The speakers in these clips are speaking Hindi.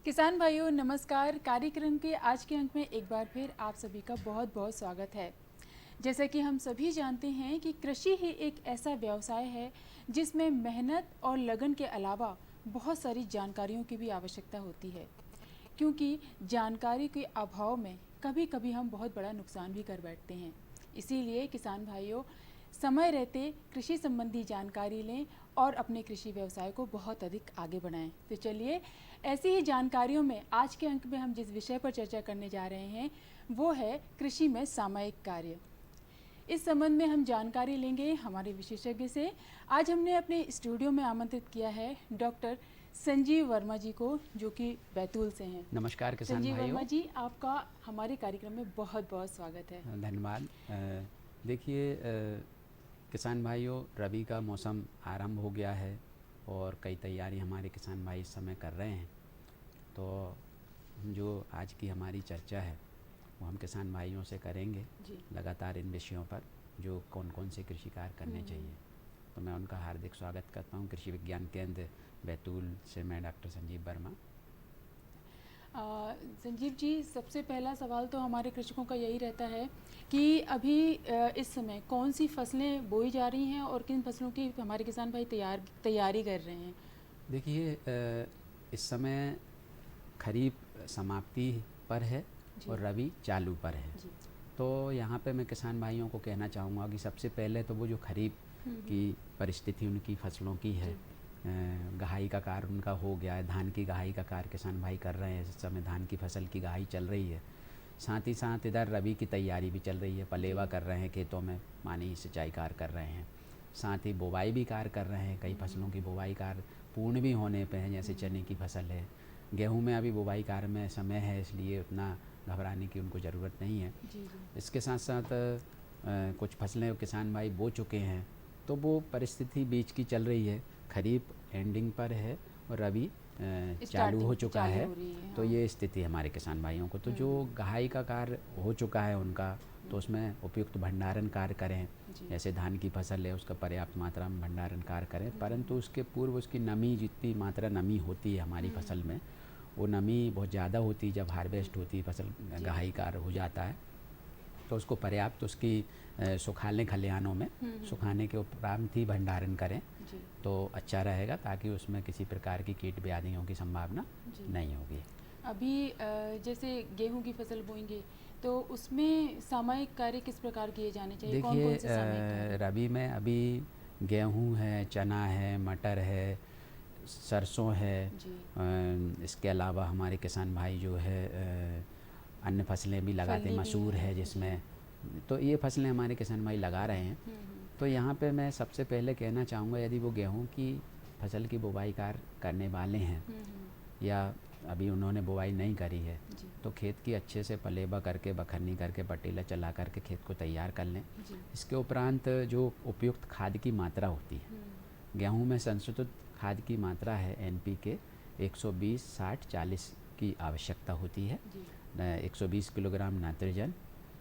किसान भाइयों नमस्कार। कार्यक्रम के आज के अंक में एक बार फिर आप सभी का बहुत बहुत स्वागत है। जैसा कि हम सभी जानते हैं कि कृषि ही एक ऐसा व्यवसाय है जिसमें मेहनत और लगन के अलावा बहुत सारी जानकारियों की भी आवश्यकता होती है, क्योंकि जानकारी के अभाव में कभी कभी हम बहुत बड़ा नुकसान भी कर बैठते हैं। इसीलिए किसान भाइयों, समय रहते कृषि संबंधी जानकारी लें और अपने कृषि व्यवसाय को बहुत अधिक आगे बढ़ाएं। तो चलिए, ऐसी ही जानकारियों में आज के अंक में हम जिस विषय पर चर्चा करने जा रहे हैं वो है कृषि में सामयिक कार्य। इस संबंध में हम जानकारी लेंगे हमारे विशेषज्ञ से। आज हमने अपने स्टूडियो में आमंत्रित किया है डॉक्टर संजीव वर्मा जी को, जो कि बैतूल से हैं। नमस्कार किसान संजीव भाइयों। वर्मा जी, आपका हमारे कार्यक्रम में बहुत बहुत स्वागत है। धन्यवाद। देखिए किसान भाइयों, रबी का मौसम आरंभ हो गया है और कई तैयारी हमारे किसान भाई इस समय कर रहे हैं। तो जो आज की हमारी चर्चा है वो हम किसान भाइयों से करेंगे जी। लगातार इन विषयों पर, जो कौन कौन से कृषि कार्य करने चाहिए। तो मैं उनका हार्दिक स्वागत करता हूँ। कृषि विज्ञान केंद्र बैतूल से मैं डॉक्टर संजीव वर्मा। संजीव जी, सबसे पहला सवाल तो हमारे कृषकों का यही रहता है कि अभी इस समय कौन सी फसलें बोई जा रही हैं और किन फसलों की हमारे किसान भाई तैयारी कर रहे हैं। देखिए इस समय खरीफ समाप्ति पर है और रबी चालू पर है। जी। तो यहाँ पे मैं किसान भाइयों को कहना चाहूँगा कि सबसे पहले तो वो जो खरीफ की परिस्थिति उनकी फसलों की है, गहाई का कार्य उनका हो गया है। धान की गहाई का कार्य किसान भाई कर रहे हैं। इस समय धान की फसल की गहाई चल रही है। साथ ही साथ इधर रबी की तैयारी भी चल रही है। पलेवा कर रहे हैं, खेतों में पानी सिंचाई कार्य कर रहे हैं। साथ ही बुवाई भी कार्य कर रहे हैं। कई फसलों की बुवाई कार्य पूर्ण भी होने पे हैं, जैसे चने की फसल है। गेहूं में अभी बुवाई कार्य में समय है, इसलिए उतना घबराने की उनको ज़रूरत नहीं है। जी। इसके साथ साथ कुछ फसलें किसान भाई बो चुके हैं, तो वो परिस्थिति बीच की चल रही है। खरीफ एंडिंग पर है और रबी चालू हो चुका है। तो ये स्थिति हमारे किसान भाइयों को, तो जो गहाई का कार्य हो चुका है उनका, तो उसमें उपयुक्त भंडारण कार्य करें। जैसे धान की फसल है, उसका पर्याप्त मात्रा में भंडारण कार्य करें, परंतु उसके पूर्व उसकी नमी, जितनी मात्रा नमी होती है हमारी फसल में, वो नमी बहुत ज़्यादा होती है। जब हार्वेस्ट होती है फसल, गहाई कार्य हो जाता है, तो उसको पर्याप्त उसकी सुखाने खलिहानों में सुखाने के उपरांत ही भंडारण करें तो अच्छा रहेगा, ताकि उसमें किसी प्रकार की कीट व्याधियों की संभावना नहीं होगी। अभी जैसे गेहूं की फसल बोएंगे तो उसमें सामयिक कार्य किस प्रकार किए जाने चाहिए? देखिए रबी में अभी गेहूं है, चना है, मटर है, सरसों है। इसके अलावा हमारे किसान भाई जो है अन्य फसलें भी लगाते हैं। मसूर है जिसमें, तो ये फसलें हमारे किसान भाई लगा रहे हैं। तो यहाँ पे मैं सबसे पहले कहना चाहूँगा, यदि वो गेहूं की फसल की बुवाई कार्य करने वाले हैं या अभी उन्होंने बुवाई नहीं करी है, तो खेत की अच्छे से पलेबा करके, बखरनी करके, पटेला चला करके खेत को तैयार कर लें। इसके उपरांत जो उपयुक्त खाद की मात्रा होती है, गेहूं में संशोधित खाद की मात्रा है NPK 120, 60, 40 की आवश्यकता होती है। 120 किलोग्राम नाइट्रोजन,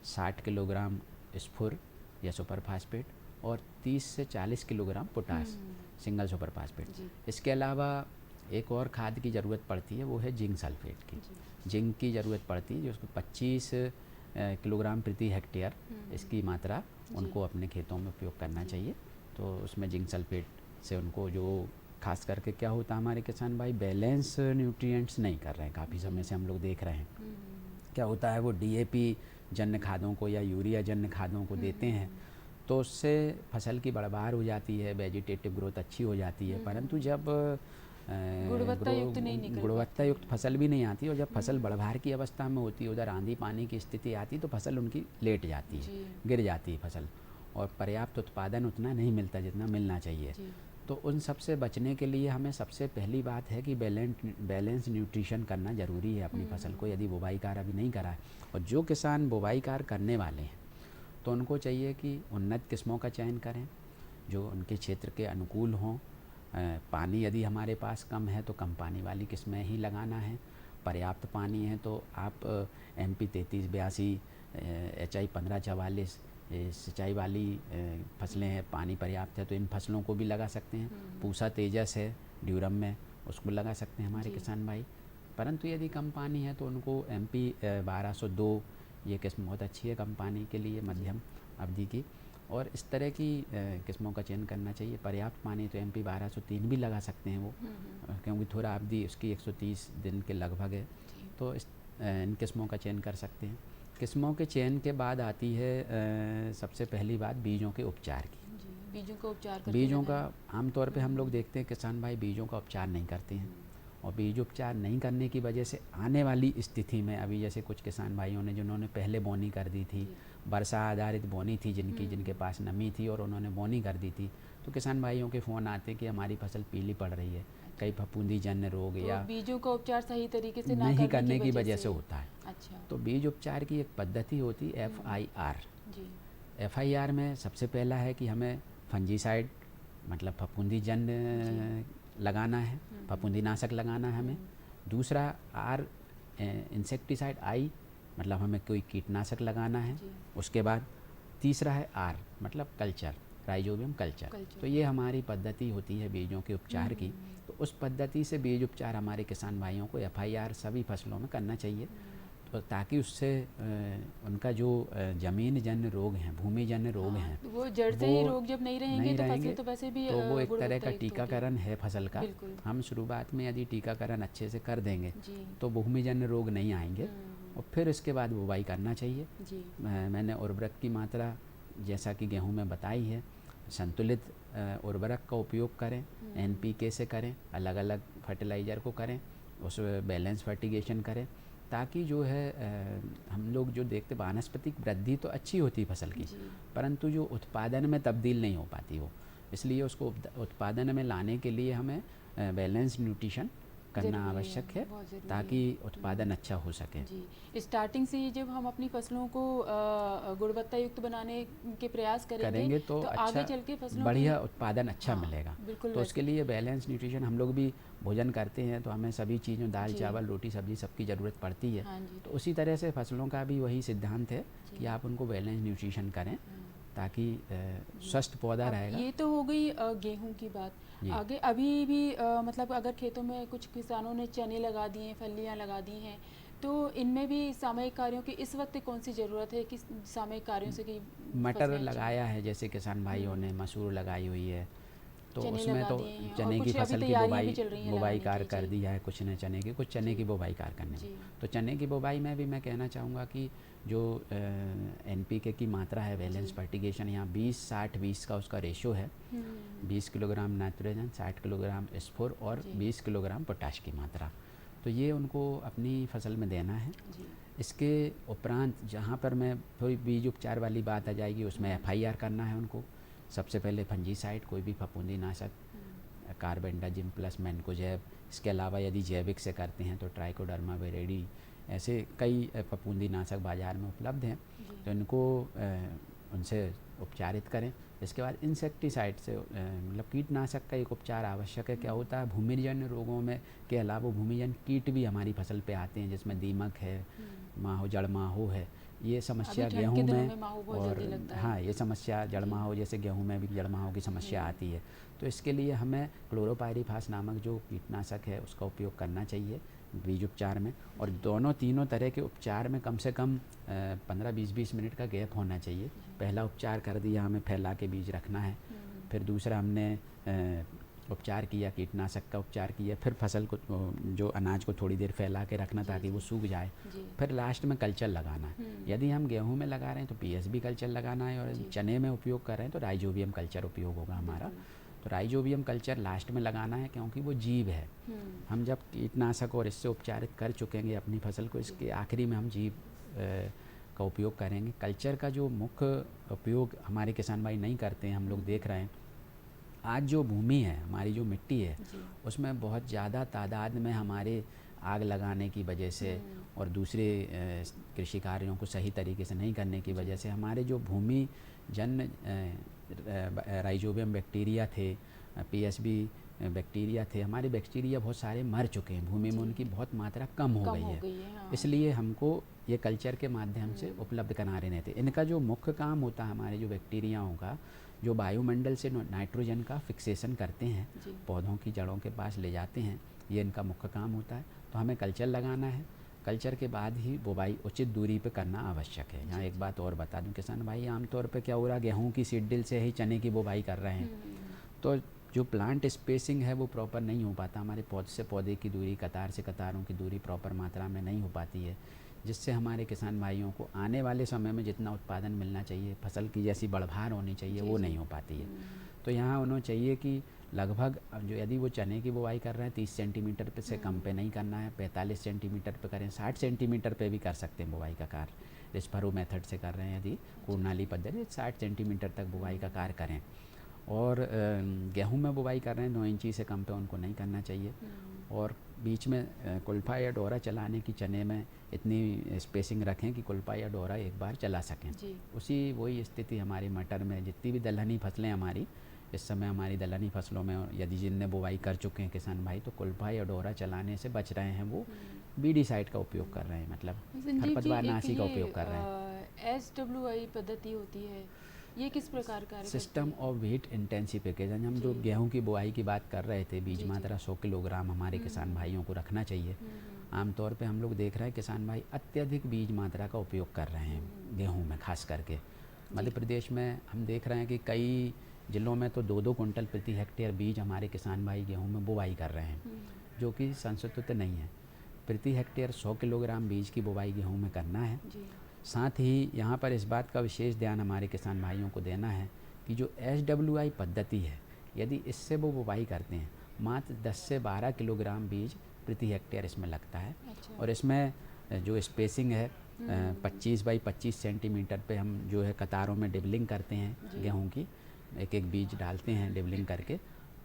60 किलोग्राम स्फुर या सुपर फास्फेट और 30 से 40 kilogram potash single super phosphate. इसके अलावा एक और खाद की ज़रूरत पड़ती है, वो है जिंक सल्फेट की। जिंक की ज़रूरत पड़ती है, जो उसको 25 किलोग्राम प्रति हेक्टेयर इसकी मात्रा उनको अपने खेतों में उपयोग करना चाहिए। तो उसमें जिंक सल्फेट से उनको, जो खास करके क्या होता है, हमारे किसान भाई बैलेंस न्यूट्रिएंट्स नहीं कर रहे हैं। काफ़ी समय से हम लोग देख रहे हैं क्या होता है, वो DAP जन्य खादों को या यूरिया जन्य खादों को देते हैं, तो उससे फसल की बढ़वार हो जाती है, वेजिटेटिव ग्रोथ अच्छी हो जाती है, परंतु जब गुणवत्ता युक्त फसल भी नहीं आती, और जब फसल बढ़वार की अवस्था में होती है, उधर आंधी पानी की स्थिति आती, तो फसल उनकी लेट जाती है, गिर जाती है फसल, और पर्याप्त उत्पादन उतना नहीं मिलता जितना मिलना चाहिए। तो उन सब से बचने के लिए हमें सबसे पहली बात है कि बैलेंस न्यूट्रिशन करना ज़रूरी है अपनी फसल को, यदि बुवाई कार्य अभी नहीं करा है। और जो किसान बुवाई कार्य करने वाले हैं, तो उनको चाहिए कि उन्नत किस्मों का चयन करें जो उनके क्षेत्र के अनुकूल हों। पानी यदि हमारे पास कम है तो कम पानी वाली किस्में ही लगाना है। पर्याप्त पानी है तो आप MP 3382, HI 1544 सिंचाई वाली फसलें हैं, पानी पर्याप्त है तो इन फसलों को भी लगा सकते हैं। पूसा तेजस है ड्यूरम में, उसको लगा सकते हैं हमारे किसान भाई। परंतु यदि कम पानी है तो उनको MP 1202 ये किस्म बहुत अच्छी है कम पानी के लिए, मध्यम अवधि की। और इस तरह की किस्मों का चयन करना चाहिए। पर्याप्त पानी तो MP 1203 भी लगा सकते हैं वो, क्योंकि थोड़ा अवधि उसकी 130 दिन के लगभग है, तो इन किस्मों का चयन कर सकते हैं। किस्मों के चयन के बाद आती है सबसे पहली बात बीजों के उपचार की। बीजों का उपचार करके बीजों लेना का आमतौर पे हम लोग देखते हैं किसान भाई बीजों का उपचार नहीं करते हैं, और बीज उपचार नहीं करने की वजह से आने वाली स्थिति में अभी जैसे कुछ किसान भाइयों ने जिन्होंने पहले बोनी कर दी थी, वर्षा आधारित बोनी थी जिनके पास नमी थी और उन्होंने बोनी कर दी थी, तो किसान भाइयों के फ़ोन आते कि हमारी फसल पीली पड़ रही है, कई फफूंदी जन्य रोग तो या बीजों का उपचार सही तरीके से नहीं करने की वजह से होता है। अच्छा। तो बीज उपचार की एक पद्धति होती है FIR। जी। FIR में सबसे पहला है कि हमें फंजीसाइड मतलब फफूंदी जन्य लगाना है, फफूंदी नाशक लगाना है हमें। दूसरा R इंसेक्टिसाइड I मतलब हमें कोई कीटनाशक लगाना है। उसके बाद तीसरा है R मतलब कल्चर, राइजोबियम कल्चर। तो ये हमारी पद्धति होती है बीजों के उपचार की। तो उस पद्धति से बीज उपचार हमारे किसान भाइयों को FIR सभी फसलों में करना चाहिए, तो ताकि उससे उनका जो ज़मीन जन्य रोग हैं, भूमि जन्य रोग हैं, वो जड़ से ही रोग जब नहीं रहेंगे तो फसलें तो वैसे भी तो वो एक तरह का टीकाकरण है फसल का। बिल्कुल। हम शुरुआत में यदि टीकाकरण अच्छे से कर देंगे तो भूमि जन्य रोग नहीं आएंगे, और फिर इसके बाद बुवाई करना चाहिए। मैंने उर्वरक की मात्रा जैसा कि गेहूं में बताई है, संतुलित उर्वरक का उपयोग करें, NPK से करें, अलग अलग फर्टिलाइज़र को करें, उस बैलेंस फर्टिगेशन करें, ताकि जो है हम लोग जो देखते वानस्पतिक वृद्धि तो अच्छी होती है फसल की, परंतु जो उत्पादन में तब्दील नहीं हो पाती वो, इसलिए उसको उत्पादन में लाने के लिए हमें बैलेंस न्यूट्रिशन करना आवश्यक है ताकि उत्पादन अच्छा हो सके। जी। स्टार्टिंग से ही जब हम अपनी फसलों को गुणवत्ता युक्त बनाने के प्रयास करेंगे तो अच्छा, आगे चल के फसलों बढ़िया उत्पादन अच्छा मिलेगा। बिल्कुल। तो उसके लिए बैलेंस न्यूट्रिशन, हम लोग भी भोजन करते हैं तो हमें सभी चीज़ों दाल चावल रोटी सब्जी सबकी ज़रूरत पड़ती है। तो उसी तरह से फसलों का भी वही सिद्धांत है कि आप उनको बैलेंस न्यूट्रिशन करें ताकि स्वस्थ पौधा रहेगा। ये तो हो गई गेहूं की बात। आगे अभी भी मतलब अगर खेतों में कुछ किसानों ने चने लगा दिए हैं, फलियां लगा दी हैं, तो इनमें भी सामयिक कार्यों की इस वक्त कौन सी ज़रूरत है कि सामयिक कार्यों से कि मटर लगाया है जैसे किसान भाइयों ने, मसूर लगाई हुई है, तो उसमें तो चने की फसल की बुवाई कार्य कर दिया है, कुछ ने चने की बुवाई कार्य करने में। तो चने की बुवाई में भी मैं कहना चाहूँगा कि जो NPK की मात्रा है, बैलेंस फर्टिगेशन, यहाँ 20-60-20 का उसका रेशो है। 20 किलोग्राम नाइट्रोजन, 60 किलोग्राम स्फोर और 20 किलोग्राम पोटाश की मात्रा, तो ये उनको अपनी फसल में देना है। इसके उपरांत जहाँ पर मैं थोड़ी बीज उपचार वाली बात आ जाएगी, उसमें FIR करना है उनको। सबसे पहले फंजीसाइड, कोई भी फफूंदी नाशक, कार्बेंडाजिम प्लस मैनकोजेब। इसके अलावा यदि जैविक से करते हैं तो ट्राइकोडर्मा विरिडी, ऐसे कई फफूंदी नाशक बाज़ार में उपलब्ध हैं, तो इनको उनसे उपचारित करें। इसके बाद इंसेक्टिसाइड से मतलब कीटनाशक का एक उपचार आवश्यक है। क्या होता है, भूमिजन्य रोगों में के अलावा भूमिजन्य कीट भी हमारी फसल पे आते हैं, जिसमें दीमक है, माहो, जड़ माहो है, ये समस्या गेहूं में, और हाँ ये समस्या जड़ माहो, जैसे गेहूं में भी जड़ माहो की समस्या आती है। तो इसके लिए हमें क्लोरोपाइरीफास नामक जो कीटनाशक है उसका उपयोग करना चाहिए बीज उपचार में। और तीनों तरह के उपचार में कम से कम 15-20 मिनट का गैप होना चाहिए। पहला उपचार कर दिया, हमें फैला के बीज रखना है, फिर दूसरा हमने उपचार किया, कीटनाशक का उपचार किया, फिर फसल को जो अनाज को थोड़ी देर फैला के रखना ताकि वो सूख जाए, फिर लास्ट में कल्चर लगाना है। यदि हम गेहूं में लगा रहे हैं तो PSB कल्चर लगाना है, और चने में उपयोग कर रहे हैं तो राइजोबियम कल्चर उपयोग होगा हमारा। तो राइजोबियम कल्चर लास्ट में लगाना है, क्योंकि वो जीव है। हम जब कीटनाशक और इससे उपचारित कर चुकेंगे अपनी फसल को, इसके आखिरी में हम जीव का उपयोग करेंगे। कल्चर का जो मुख्य उपयोग हमारे किसान भाई नहीं करते हैं, हम लोग देख रहे हैं। आज जो भूमि है, हमारी जो मिट्टी है, उसमें बहुत ज़्यादा तादाद में हमारे आग लगाने की वजह से और दूसरे कृषि कार्यों को सही तरीके से नहीं करने की वजह से हमारे जो भूमि जन्य राइजोबियम बैक्टीरिया थे, PSB बैक्टीरिया थे, हमारे बैक्टीरिया बहुत सारे मर चुके हैं, भूमि में उनकी बहुत मात्रा कम हो गई है। इसलिए हमको ये कल्चर के माध्यम से उपलब्ध करा रहे थे। इनका जो मुख्य काम होता है, हमारे जो बैक्टीरियाओं का, जो वायुमंडल से नाइट्रोजन का फिक्सेशन करते हैं, पौधों की जड़ों के पास ले जाते हैं, ये इनका मुख्य काम होता है। तो तो हमें कल्चर लगाना है। कल्चर के बाद ही बुवाई उचित दूरी पे करना आवश्यक है। यहाँ एक बात और बता दूं किसान भाई, आमतौर पे क्या हो रहा है, गेहूं की सीड ड्रिल से ही चने की बुवाई कर रहे हैं, तो जो प्लांट स्पेसिंग है वो प्रॉपर नहीं हो पाता। हमारे पौधे से पौधे की दूरी, कतार से कतारों की दूरी प्रॉपर मात्रा में नहीं हो पाती है, जिससे हमारे किसान भाइयों को आने वाले समय में जितना उत्पादन मिलना चाहिए, फसल की जैसी बढ़भार होनी चाहिए, वो नहीं हो पाती है। तो यहाँ उन्हें चाहिए कि लगभग जो यदि वो चने की बुवाई कर रहे हैं 30 सेंटीमीटर पे से कम पे नहीं करना है, 45 सेंटीमीटर पे करें, 60 सेंटीमीटर पे भी कर सकते हैं बुवाई का कार्य। रिस्परो मेथड से कर रहे हैं यदि कूर्नाली पद्धति, 60 सेंटीमीटर तक बुवाई का कार्य करें। और गेहूं में बुवाई कर रहे हैं 9 इंची से कम पे उनको नहीं करना चाहिए। और बीच में कुल्फा या डोरा चलाने की चने में इतनी स्पेसिंग रखें कि कुल्फा या डोरा एक बार चला सकें। उसी वही स्थिति हमारी मटर में, जितनी भी दलहनी फसलें हमारी इस समय हमारी दलहनी फसलों में यदि जिनने बुवाई कर चुके हैं किसान भाई, तो कुल्फा या डोरा चलाने से बच रहे हैं, वो बीडीसाइड का उपयोग कर रहे हैं, मतलब खरपतवारनाशी का उपयोग कर रहे हैं। SWI पद्धति होती है, ये किस प्रकार का सिस्टम ऑफ वीट इंटेंसिफिकेशन। हम जो गेहूं की बुआई की बात कर रहे थे, बीज मात्रा 100 किलोग्राम हमारे किसान भाइयों को रखना चाहिए। आमतौर पे हम लोग देख रहे हैं किसान भाई अत्यधिक बीज मात्रा का उपयोग कर रहे हैं गेहूं में, खास करके मध्य प्रदेश में हम देख रहे हैं कि कई जिलों में तो 2-2 कुंटल प्रति हेक्टेयर बीज हमारे किसान भाई गेहूं में बुवाई कर रहे हैं, जो कि संशोधित नहीं है। प्रति हेक्टेयर 100 किलोग्राम बीज की बुवाई गेहूं में करना है। साथ ही यहाँ पर इस बात का विशेष ध्यान हमारे किसान भाइयों को देना है कि जो SWI पद्धति है, यदि इससे वो बुवाई करते हैं, मात्र 10 से 12 किलोग्राम बीज प्रति हेक्टेयर इसमें लगता है। और इसमें जो स्पेसिंग है 25 बाई 25 सेंटीमीटर पे हम जो है कतारों में डिबलिंग करते हैं गेहूं की, एक एक बीज डालते हैं डिबलिंग करके,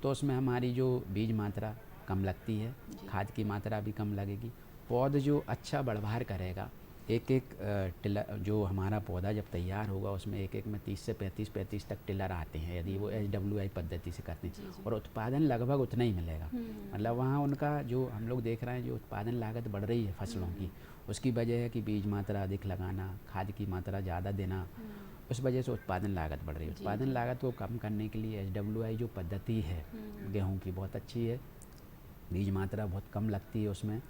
तो उसमें हमारी जो बीज मात्रा कम लगती है, खाद की मात्रा भी कम लगेगी, पौध जो अच्छा बढ़भार करेगा। एक एक टिलर जो हमारा पौधा जब तैयार होगा उसमें एक एक में 30 से 35 तक टिलर आते हैं यदि वो SWI पद्धति से करते हैं, और उत्पादन लगभग उतना ही मिलेगा। मतलब वहाँ उनका जो हम लोग देख रहे हैं जो उत्पादन लागत बढ़ रही है फसलों की, उसकी वजह है कि बीज मात्रा अधिक लगाना, खाद की मात्रा ज़्यादा देना, उस वजह से उत्पादन लागत बढ़ रही है। उत्पादन लागत को कम करने के लिए SWI जो पद्धति है गेहूँ की बहुत अच्छी है, बीज मात्रा बहुत कम लगती है उसमें,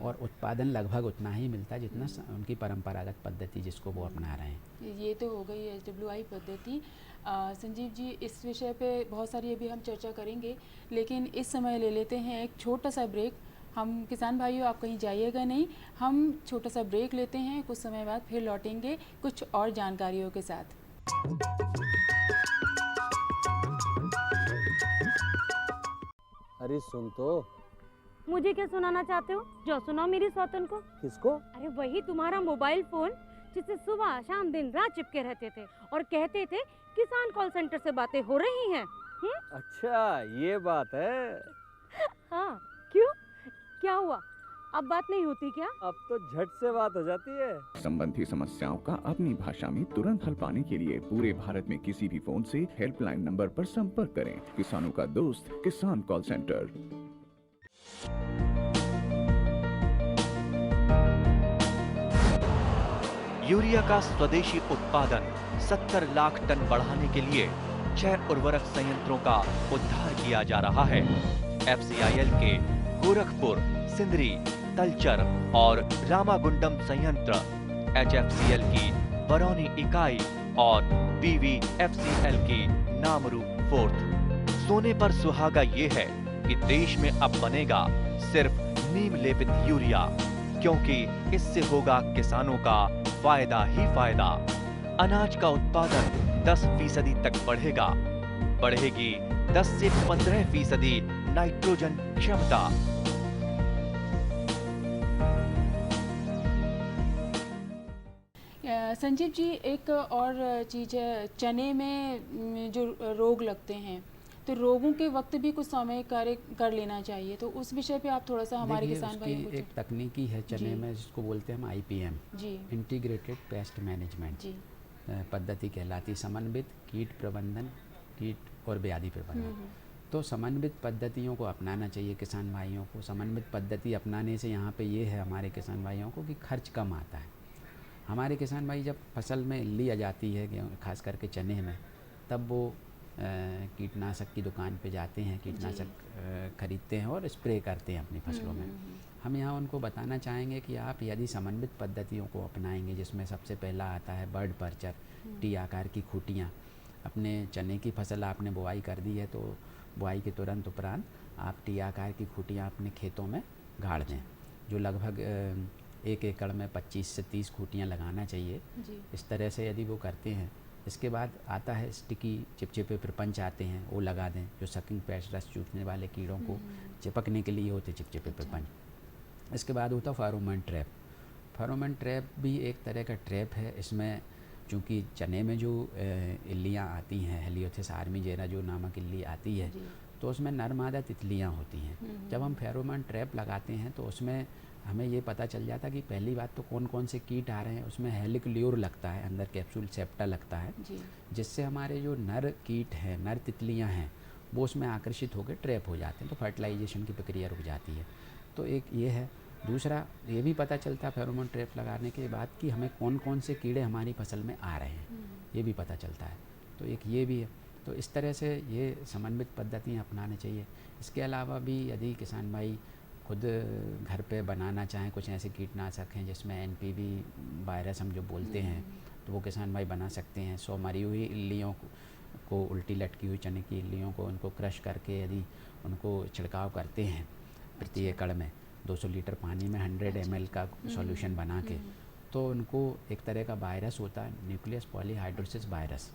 और उत्पादन लगभग उतना ही मिलता है जितना उनकी परंपरागत पद्धति जिसको वो अपना रहे हैं। ये तो हो गई SWI पद्धति। संजीव जी, इस विषय पे बहुत सारी अभी हम चर्चा करेंगे, लेकिन इस समय ले लेते हैं एक छोटा सा ब्रेक। हम किसान भाइयों, आप कहीं जाइएगा नहीं, हम छोटा सा ब्रेक लेते हैं, कुछ समय बाद फिर लौटेंगे कुछ और जानकारियों के साथ। अरे सुन तो। मुझे क्या सुनाना चाहते हो? जो सुनाओ मेरी सौतन को। किसको? अरे वही तुम्हारा मोबाइल फोन जिससे सुबह शाम दिन रात चिपके रहते थे और कहते थे किसान कॉल सेंटर से बातें हो रही हैं। अच्छा ये बात है। हाँ, क्यों, क्या हुआ? अब बात नहीं होती क्या? अब तो झट से बात हो जाती है। संबंधी समस्याओं का अपनी भाषा में तुरंत हल पाने के लिए पूरे भारत में किसी भी फोन से हेल्पलाइन नंबर पर संपर्क करें। किसानों का दोस्त किसान कॉल सेंटर। यूरिया का स्वदेशी उत्पादन 70 लाख टन बढ़ाने के लिए 6 उर्वरक संयंत्रों का उद्धार किया जा रहा है। FCIL के गोरखपुर, सिंदरी, तलचर और रामागुंडम संयंत्र, HFCL की बरौनी इकाई और BVFCL की नामरू फोर्थ। सोने पर सुहागा ये है कि देश में अब बनेगा सिर्फ नीम लेपित यूरिया, क्योंकि इससे होगा किसानों का फायदा ही फायदा। अनाज का उत्पादन 10% तक बढ़ेगा, बढ़ेगी 10 से 15% नाइट्रोजन क्षमता। संजीव जी, एक और चीज़ है, चने में जो रोग लगते हैं, तो रोगों के वक्त भी कुछ समय कार्य कर लेना चाहिए, तो उस विषय पे आप थोड़ा सा हमारे किसान भाइयों को। एक तकनीकी है चने में जिसको बोलते हैं हम IPM, इंटीग्रेटेड पेस्ट मैनेजमेंट पद्धति कहलाती, समन्वित कीट प्रबंधन, कीट और व्याधि प्रबंधन। तो समन्वित पद्धतियों को अपनाना चाहिए किसान भाइयों को। समन्वित पद्धति अपनाने से यहाँ पे ये है हमारे किसान भाइयों को कि खर्च कम आता है। हमारे किसान भाई जब फसल में इल्ली आ जाती है, खास करके चने में, तब वो कीटनाशक की दुकान पे जाते हैं, कीटनाशक खरीदते हैं और स्प्रे करते हैं अपनी फसलों में। हम यहाँ उनको बताना चाहेंगे कि आप यदि समन्वित पद्धतियों को अपनाएंगे, जिसमें सबसे पहला आता है बर्ड पर्चर, टी आकार की खूटियाँ। अपने चने की फसल आपने बुआई कर दी है तो बुआई के तुरंत उपरांत आप टी आकार की खूटियाँ अपने खेतों में गाड़ दें, जो लगभग 1 एकड़ में 25 से 30 खूटियाँ लगाना चाहिए। जी। इस तरह से यदि वो करते हैं, इसके बाद आता है स्टिकी चिपचिपे प्रपंच आते हैं, वो लगा दें, जो सकिंग पेस्ट रस चूसने वाले कीड़ों को चिपकने के लिए होते चिपचिपे प्रपंच। इसके बाद होता फेरोमोन ट्रैप। फेरोमोन ट्रैप भी एक तरह का ट्रैप है। इसमें चूँकि चने में जो इल्लियाँ आती हैं, हेलियोथिस आर्मीजेरा जो नामक इल्ली आती है, तो उसमें नर मादा तितलियाँ होती हैं। जब हम फेरोमोन ट्रैप लगाते हैं तो उसमें हमें ये पता चल जाता कि पहली बात तो कौन कौन से कीट आ रहे हैं। उसमें हेलिक्ल्यूर लगता है, अंदर कैप्सूल सेप्टा लगता है, जिससे हमारे जो नर कीट हैं, नर तितलियां हैं, वो उसमें आकर्षित होकर ट्रैप हो जाते हैं, तो फर्टिलाइजेशन की प्रक्रिया रुक जाती है। तो एक ये है। दूसरा ये भी पता चलता है फेरोमोन ट्रैप लगाने के बाद कि हमें कौन कौन से कीड़े हमारी फसल में आ रहे हैं, ये भी पता चलता है। तो एक ये भी है। तो इस तरह से ये समन्वित पद्धतियाँ अपनानी चाहिए। इसके अलावा भी यदि किसान भाई खुद घर पे बनाना चाहें, कुछ ऐसे कीटनाशक हैं जिसमें एनपीवी वायरस हम जो बोलते हैं, तो वो किसान भाई बना सकते हैं। 100 मरी हुई इल्लियों को उल्टी लटकी हुई चने की इल्लियों को उनको क्रश करके यदि उनको छिड़काव करते हैं प्रति एकड़ में 200 लीटर पानी में 100 ml का सॉल्यूशन बना के, तो उनको एक तरह का वायरस होता है, न्यूक्लियस पॉलीहाइड्रोसिस वायरस,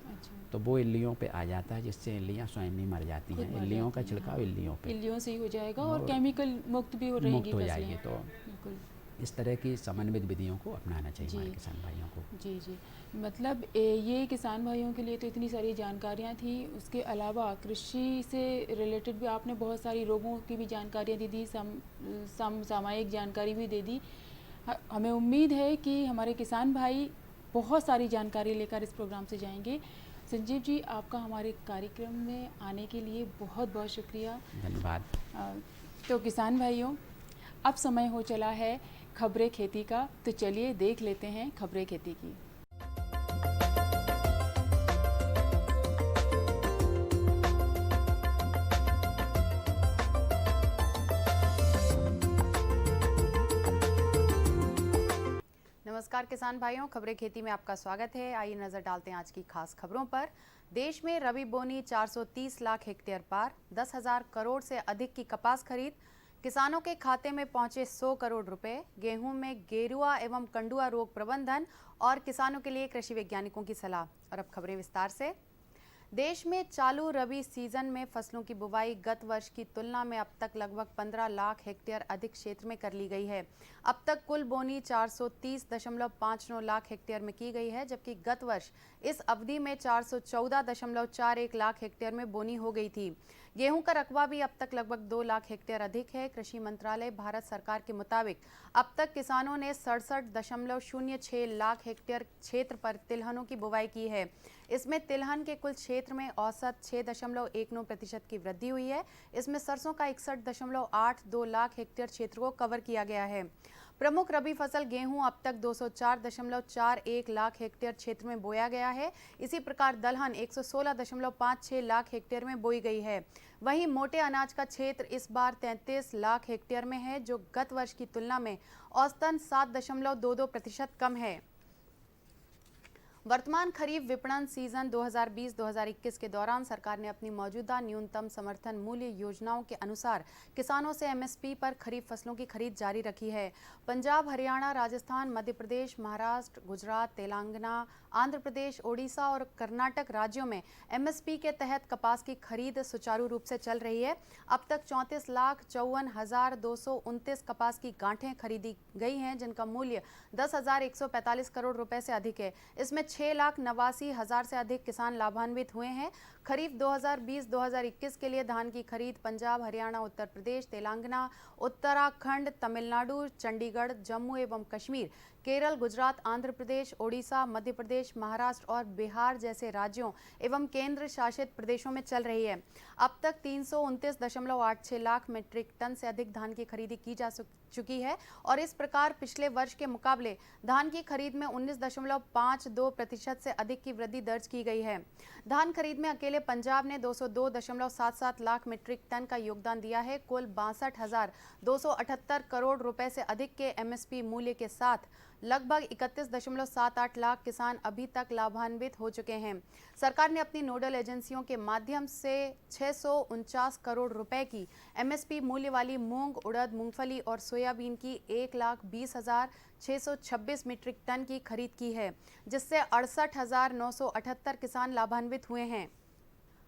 तो वो इल्लियों पे आ जाता है, जिससे इल्लियाँ स्वयं ही मर जाती हैं। इल्लियों का छिड़काव इल्लियों पे, इल्लियों से ही हो जाएगा और केमिकल मुक्त भी हो रहेगी, मुक्त हो जाएगी। तो बिल्कुल इस तरह की समन्वित विधियों को अपनाना चाहिए हमारे किसान भाइयों को। जी। मतलब ये किसान भाइयों के लिए तो इतनी सारी जानकारियाँ थी। उसके अलावा कृषि से रिलेटेड भी आपने बहुत सारी रोगों की भी जानकारियाँ दे दी, सामयिक जानकारी भी दे दी। हमें उम्मीद है कि हमारे किसान भाई बहुत सारी जानकारी लेकर इस प्रोग्राम से जाएंगे। संजीव जी, आपका हमारे कार्यक्रम में आने के लिए बहुत बहुत शुक्रिया, धन्यवाद। तो किसान भाइयों, अब समय हो चला है खबरें खेती का, तो चलिए देख लेते हैं खबरें खेती की। नमस्कार किसान भाइयों, खबरें खेती में आपका स्वागत है। आइए नजर डालते हैं आज की खास खबरों पर। देश में रबी बोनी 430 लाख हेक्टेयर पार, 10,000 करोड़ से अधिक की कपास खरीद, किसानों के खाते में पहुंचे 100 करोड़ रुपए, गेहूं में गेरुआ एवं कंडुआ रोग प्रबंधन और किसानों के लिए कृषि वैज्ञानिकों की सलाह। और अब खबरें विस्तार से। देश में चालू रबी सीजन में फसलों की बुवाई गत वर्ष की तुलना में अब तक लगभग 15 लाख हेक्टेयर अधिक क्षेत्र में कर ली गई है। अब तक कुल बोनी 430.59 लाख हेक्टेयर में की गई है, जबकि गत वर्ष इस अवधि में 414.41 लाख हेक्टेयर में बोनी हो गई थी। गेहूं का रकबा भी अब तक लगभग 2 लाख हेक्टेयर अधिक है। कृषि मंत्रालय भारत सरकार के मुताबिक अब तक किसानों ने 67.06 लाख हेक्टेयर क्षेत्र पर तिलहनों की बुवाई की है। इसमें तिलहन के कुल क्षेत्र में औसत 6.19% की वृद्धि हुई है। इसमें सरसों का 61.82 लाख हेक्टेयर क्षेत्र को कवर किया गया है। प्रमुख रबी फसल गेहूं अब तक 204.41 लाख हेक्टेयर क्षेत्र में बोया गया है। इसी प्रकार दलहन 116.56 लाख हेक्टेयर में बोई गई है। वहीं मोटे अनाज का क्षेत्र इस बार 33 लाख हेक्टेयर में है, जो गत वर्ष की तुलना में औसतन 7.22% कम है। वर्तमान खरीफ विपणन सीजन 2020-2021 के दौरान सरकार ने अपनी मौजूदा न्यूनतम समर्थन मूल्य योजनाओं के अनुसार किसानों से एमएसपी पर खरीफ फसलों की खरीद जारी रखी है। पंजाब, हरियाणा, राजस्थान, मध्य प्रदेश, महाराष्ट्र, गुजरात, तेलंगाना, आंध्र प्रदेश, ओडिशा और कर्नाटक राज्यों में एमएसपी के तहत कपास की खरीद सुचारू रूप से चल रही है। अब तक 34,54,229 कपास की गांठें खरीदी गई हैं, जिनका मूल्य 10,145 करोड़ रुपए से अधिक है। इसमें 6,89,000 से अधिक किसान लाभान्वित हुए हैं। खरीफ 2020-2021 के लिए धान की खरीद पंजाब, हरियाणा, उत्तर प्रदेश, तेलंगाना, उत्तराखंड, तमिलनाडु, चंडीगढ़, जम्मू एवं कश्मीर, केरल, गुजरात, आंध्र प्रदेश, ओडिशा, मध्य प्रदेश, महाराष्ट्र और बिहार जैसे राज्यों एवं केंद्र शासित प्रदेशों में चल रही है। अब तक 329.86 लाख मीट्रिक टन से अधिक धान की खरीदी की जा चुकी है और इस प्रकार पिछले वर्ष के मुकाबले धान की खरीद में 19.52% से अधिक की वृद्धि दर्ज की गई है। धान खरीद में अकेले पंजाब ने 202.77 लाख मीट्रिक टन का योगदान दिया है। कुल 62,278 करोड़ रुपए से अधिक के एमएसपी मूल्य के साथ लगभग 31.78 लाख किसान अभी तक लाभान्वित हो चुके हैं। सरकार ने अपनी नोडल एजेंसियों के माध्यम से 649 करोड़ रुपए की एमएसपी मूल्य वाली मूंग, उड़द, मूंगफली और सोयाबीन की 1,20,626 मीट्रिक टन की खरीद की है, जिससे 68,978 किसान लाभान्वित हुए हैं।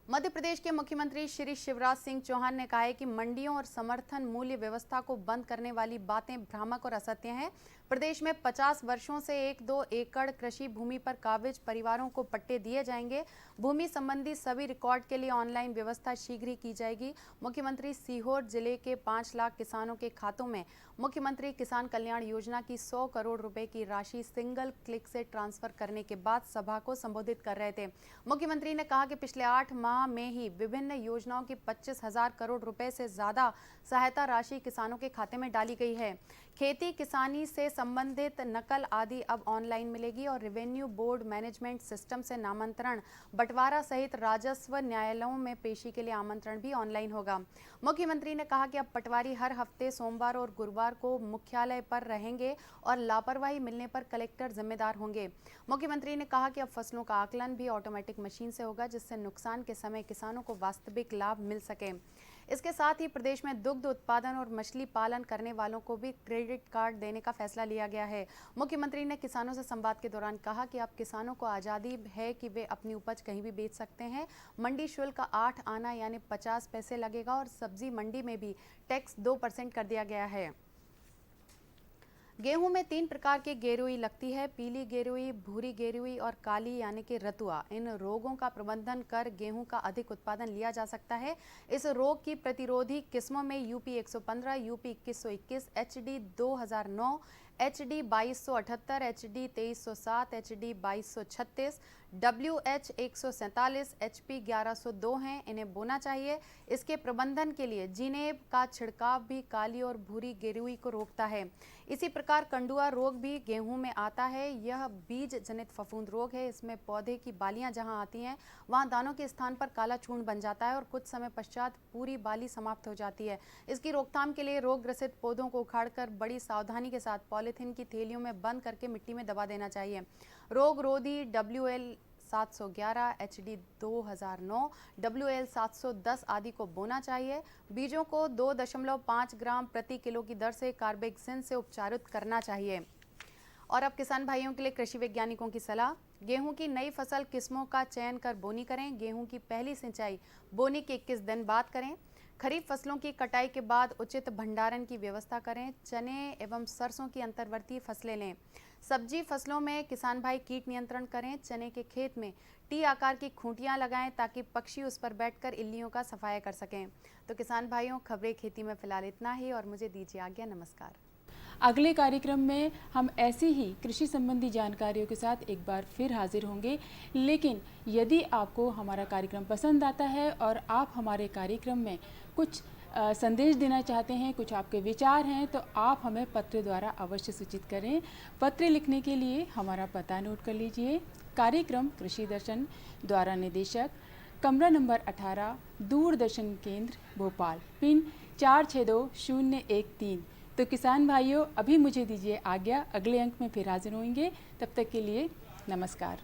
मध्य प्रदेश के मुख्यमंत्री श्री शिवराज सिंह चौहान ने कहा है कि मंडियों और समर्थन मूल्य व्यवस्था को बंद करने वाली बातें भ्रामक और असत्य हैं। प्रदेश में 50 वर्षों से 1-2 एकड़ कृषि भूमि पर काबिज परिवारों को पट्टे दिए जाएंगे। भूमि संबंधी सभी रिकॉर्ड के लिए ऑनलाइन व्यवस्था शीघ्र ही की जाएगी। मुख्यमंत्री सीहोर जिले के 5 लाख किसानों के खातों में मुख्यमंत्री किसान कल्याण योजना की 100 करोड़ रुपए की राशि सिंगल क्लिक से ट्रांसफर करने के बाद सभा को संबोधित कर रहे थे। मुख्यमंत्री ने कहा कि पिछले 8 माह में ही विभिन्न योजनाओं की 25,000 करोड़ रुपए से ज्यादा सहायता राशि किसानों के खाते में डाली गई है। खेती किसानी से संबंधित नकल आदि अब ऑनलाइन मिलेगी और रेवेन्यू बोर्ड मैनेजमेंट सिस्टम से नामांतरण, बंटवारा सहित राजस्व न्यायालयों में पेशी के लिए आमंत्रण भी ऑनलाइन होगा। मुख्यमंत्री ने कहा कि अब पटवारी हर हफ्ते सोमवार और गुरुवार को मुख्यालय पर रहेंगे और लापरवाही मिलने पर कलेक्टर जिम्मेदार होंगे। मुख्यमंत्री ने कहा कि अब फसलों का आकलन भी ऑटोमेटिक मशीन से होगा, जिससे नुकसान के समय किसानों को वास्तविक लाभ मिल सके। इसके साथ ही प्रदेश में दुग्ध उत्पादन और मछली पालन करने वालों को भी क्रेडिट कार्ड देने का फैसला लिया गया है। मुख्यमंत्री ने किसानों से संवाद के दौरान कहा कि अब किसानों को आज़ादी है कि वे अपनी उपज कहीं भी बेच सकते हैं। मंडी शुल्क 8 आना यानी 50 पैसे लगेगा और सब्जी मंडी में भी टैक्स 2% कर दिया गया है। गेहूं में 3 प्रकार की गेरुई लगती है, पीली गेरुई, भूरी गेरुई और काली यानी कि रतुआ। इन रोगों का प्रबंधन कर गेहूं का अधिक उत्पादन लिया जा सकता है। इस रोग की प्रतिरोधी किस्मों में UP 115, UP 2121, HD 2009, HD 2278, HD 2307, HD 2236, WH 147, HP 1102 हैं। इन्हें बोना चाहिए। इसके प्रबंधन के लिए जिनेब का छिड़काव भी काली और भूरी गेरुई को रोकता है। इसी प्रकार कंडुआ रोग भी गेहूं में आता है। यह बीज जनित फफूंद रोग है। इसमें पौधे की बालियां जहां आती हैं वहां दानों के स्थान पर काला चूर्ण बन जाता है और कुछ समय पश्चात पूरी बाली समाप्त हो जाती है। इसकी रोकथाम के लिए रोग ग्रसित पौधों को उखाड़कर बड़ी सावधानी के साथ पॉलीथीन की थैलियों में बंद करके मिट्टी में दबा देना चाहिए। रोग रोधी WL 711, HD 2009, WL 710 आदि को बोना चाहिए। बीजों को 2.5 ग्राम प्रति किलो की दर से कार्बेक्सिन से उपचारित करना चाहिए। और अब किसान भाइयों के लिए कृषि वैज्ञानिकों की सलाह। गेहूं की नई फसल किस्मों का चयन कर बोनी करें। गेहूं की पहली सिंचाई बोनी के 21 दिन बाद करें। खरीफ फसलों की कटाई के बाद उचित भंडारण की व्यवस्था करें। चने एवं सरसों की अंतर्वर्ती फसलें लें। सब्जी फसलों में किसान भाई कीट नियंत्रण करें। चने के खेत में टी आकार की खूंटियां लगाएं ताकि पक्षी उस पर बैठकर इल्लियों का सफाया कर सकें। तो किसान भाइयों, खबरें खेती में फिलहाल इतना ही और मुझे दीजिए आज्ञा। नमस्कार। अगले कार्यक्रम में हम ऐसी ही कृषि संबंधी जानकारियों के साथ एक बार फिर हाजिर होंगे। लेकिन यदि आपको हमारा कार्यक्रम पसंद आता है और आप हमारे कार्यक्रम में कुछ संदेश देना चाहते हैं, कुछ आपके विचार हैं, तो आप हमें पत्र द्वारा अवश्य सूचित करें। पत्र लिखने के लिए हमारा पता नोट कर लीजिए। कार्यक्रम कृषि दर्शन द्वारा निदेशक, कमरा नंबर 18, दूरदर्शन केंद्र भोपाल, पिन 462013। तो किसान भाइयों, अभी मुझे दीजिए आज्ञा। अगले अंक में फिर हाजिर होंगे। तब तक के लिए नमस्कार।